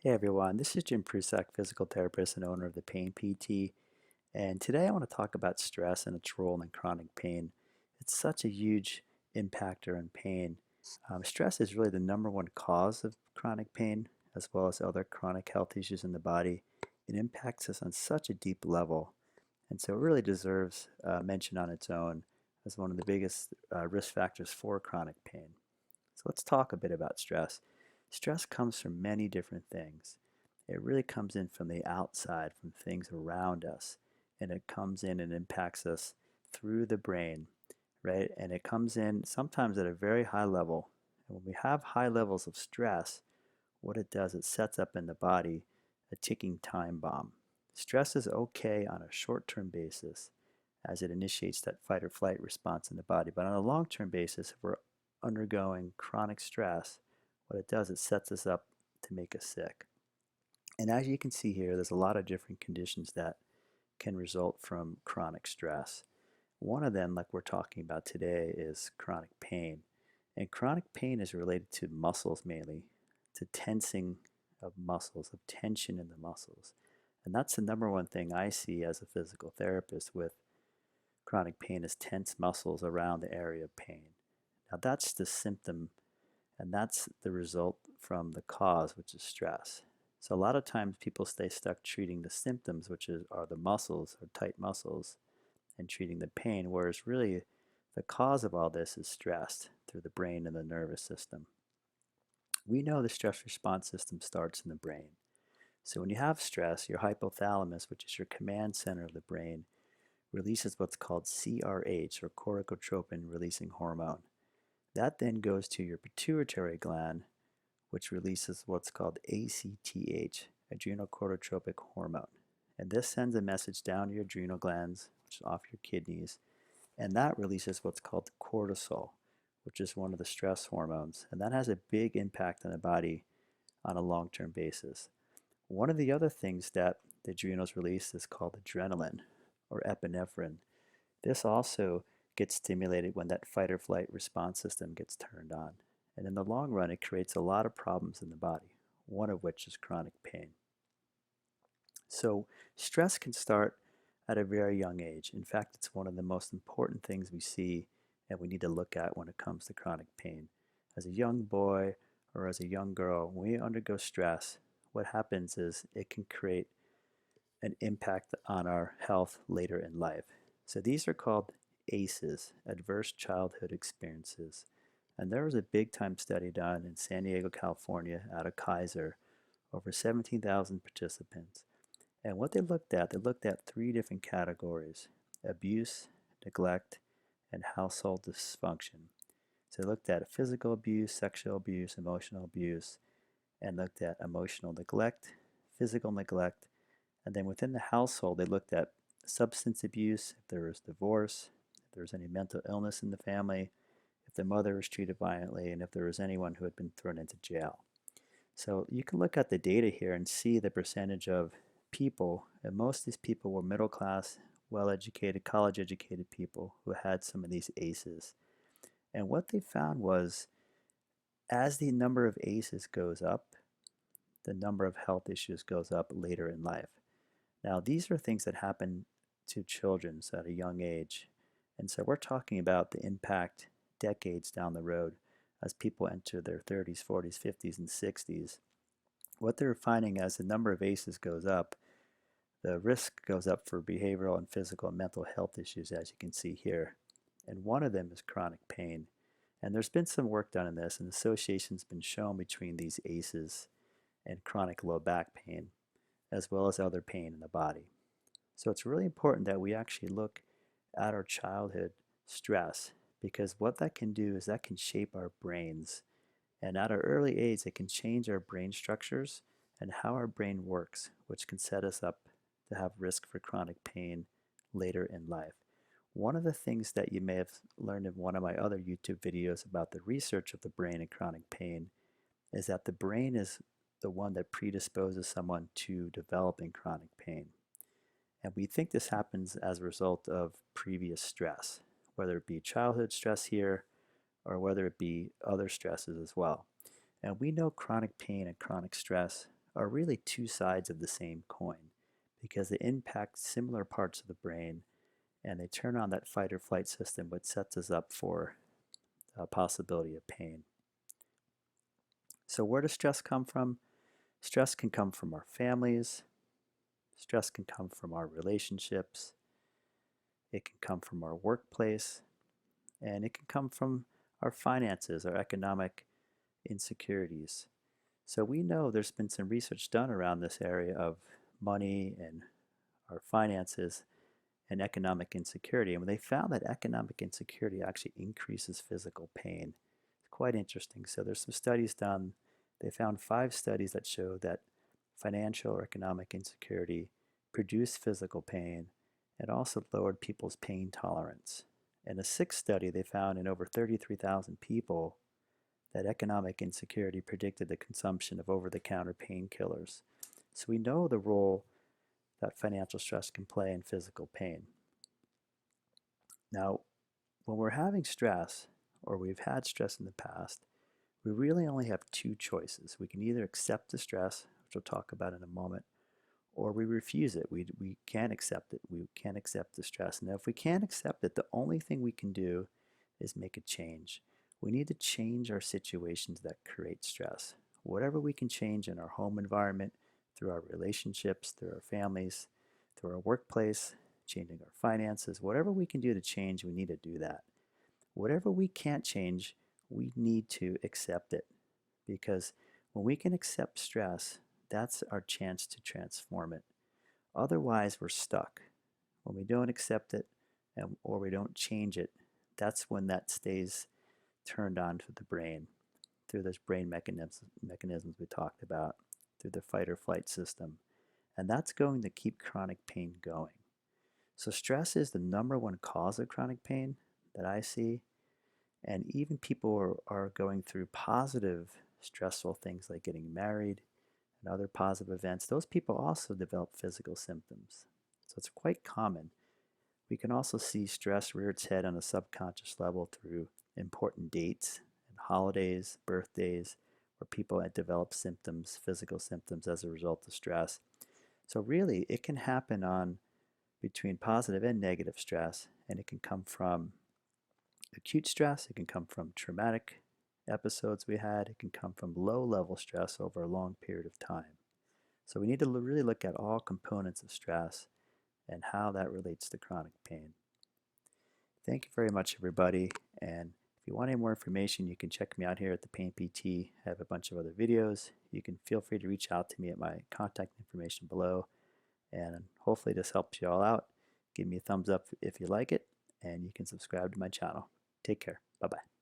Hey everyone, this is Jim Prusak, physical therapist and owner of the Pain PT. And today I want to talk about stress and its role in chronic pain. It's such a huge impactor in pain. Stress is really the number one cause of chronic pain, as well as other chronic health issues in the body. It impacts us on such a deep level, and so it really deserves mention on its own as one of the biggest risk factors for chronic pain. So let's talk a bit about stress. Stress comes from many different things. It really comes in from the outside, from things around us, and it comes in and impacts us through the brain, right? And it comes in sometimes at a very high level. And when we have high levels of stress, what it does, it sets up in the body a ticking time bomb. Stress is okay on a short term basis as it initiates that fight or flight response in the body. But on a long term basis, if we're undergoing chronic stress, what it does, it sets us up to make us sick. And as you can see here, there's a lot of different conditions that can result from chronic stress. One of them, like we're talking about today, is chronic pain. And chronic pain is related to muscles mainly, to tensing of muscles, of tension in the muscles. And that's the number one thing I see as a physical therapist with chronic pain is tense muscles around the area of pain. Now that's the symptom, and that's the result from the cause, which is stress. So a lot of times people stay stuck treating the symptoms, are the muscles or tight muscles, and treating the pain, whereas really the cause of all this is stress through the brain and the nervous system. We know the stress response system starts in the brain. So when you have stress, your hypothalamus, which is your command center of the brain, releases what's called CRH or corticotropin releasing hormone. That then goes to your pituitary gland, which releases what's called ACTH, adrenocorticotropic hormone. And this sends a message down to your adrenal glands, which is off your kidneys, and that releases what's called cortisol, which is one of the stress hormones. And that has a big impact on the body on a long term basis. One of the other things that the adrenals release is called adrenaline or epinephrine. This also gets stimulated when that fight or flight response system gets turned on. And in the long run, it creates a lot of problems in the body, one of which is chronic pain. So, stress can start at a very young age. In fact, it's one of the most important things we see and we need to look at when it comes to chronic pain. As a young boy or as a young girl, when we undergo stress, what happens is it can create an impact on our health later in life. So these are called ACEs, Adverse Childhood Experiences. And there was a big time study done in San Diego, California, out of Kaiser, over 17,000 participants. And what they looked at three different categories: abuse, neglect, and household dysfunction. So they looked at physical abuse, sexual abuse, emotional abuse, and looked at emotional neglect, physical neglect, and then within the household, they looked at substance abuse, if there was divorce, if there was any mental illness in the family, if the mother was treated violently, and if there was anyone who had been thrown into jail. So you can look at the data here and see the percentage of people, and most of these people were middle class, well educated, college educated people who had some of these ACEs. And what they found was as the number of ACEs goes up, the number of health issues goes up later in life. Now, these are things that happen to children at a young age. And so we're talking about the impact decades down the road as people enter their 30s, 40s, 50s, and 60s. What they're finding as the number of ACEs goes up, the risk goes up for behavioral and physical and mental health issues, as you can see here. And one of them is chronic pain. And there's been some work done in this, and association's been shown between these ACEs and chronic low back pain, as well as other pain in the body. So it's really important that we actually look at our childhood stress, because what that can do is that can shape our brains. And at an early age, it can change our brain structures and how our brain works, which can set us up to have risk for chronic pain later in life. One of the things that you may have learned in one of my other YouTube videos about the research of the brain and chronic pain is that the brain is the one that predisposes someone to developing chronic pain. And we think this happens as a result of previous stress, whether it be childhood stress here or whether it be other stresses as well. And we know chronic pain and chronic stress are really two sides of the same coin because they impact similar parts of the brain and they turn on that fight or flight system, which sets us up for a possibility of pain. So, where does stress come from? Stress can come from our families, stress can come from our relationships, it can come from our workplace, and it can come from our finances, our economic insecurities. So we know there's been some research done around this area of money and our finances and economic insecurity. And when they found that economic insecurity actually increases physical pain, it's quite interesting. So there's some studies done. They found 5 studies that show that financial or economic insecurity produced physical pain and also lowered people's pain tolerance. In a 6th study, they found in over 33,000 people that economic insecurity predicted the consumption of over-the-counter painkillers. So we know the role that financial stress can play in physical pain. Now, when we're having stress, or we've had stress in the past, we really only have 2 choices. We can either accept the stress, which we'll talk about in a moment, or we refuse it. We can't accept it. We can't accept the stress. Now, if we can't accept it, the only thing we can do is make a change. We need to change our situations that create stress. Whatever we can change in our home environment, through our relationships, through our families, through our workplace, changing our finances, whatever we can do to change, we need to do that. Whatever we can't change, we need to accept it. Because when we can accept stress, that's our chance to transform it. Otherwise, we're stuck. When we don't accept it or we don't change it, that's when that stays turned on to the brain through those brain mechanisms we talked about, through the fight or flight system. And that's going to keep chronic pain going. So stress is the #1 cause of chronic pain that I see. And even people are going through positive stressful things like getting married and other positive events. Those people also develop physical symptoms. So it's quite common. We can also see stress rear its head on a subconscious level through important dates and holidays, birthdays, where people develop symptoms, physical symptoms as a result of stress. So really, it can happen on between positive and negative stress, and it can come from acute stress, it can come from traumatic episodes we had, it can come from low-level stress over a long period of time. So we need to really look at all components of stress and how that relates to chronic pain. Thank you very much, everybody. And if you want any more information, you can check me out here at the Pain PT. I have a bunch of other videos. You can feel free to reach out to me at my contact information below. And hopefully this helps you all out. Give me a thumbs up if you like it, and you can subscribe to my channel. Take care. Bye-bye.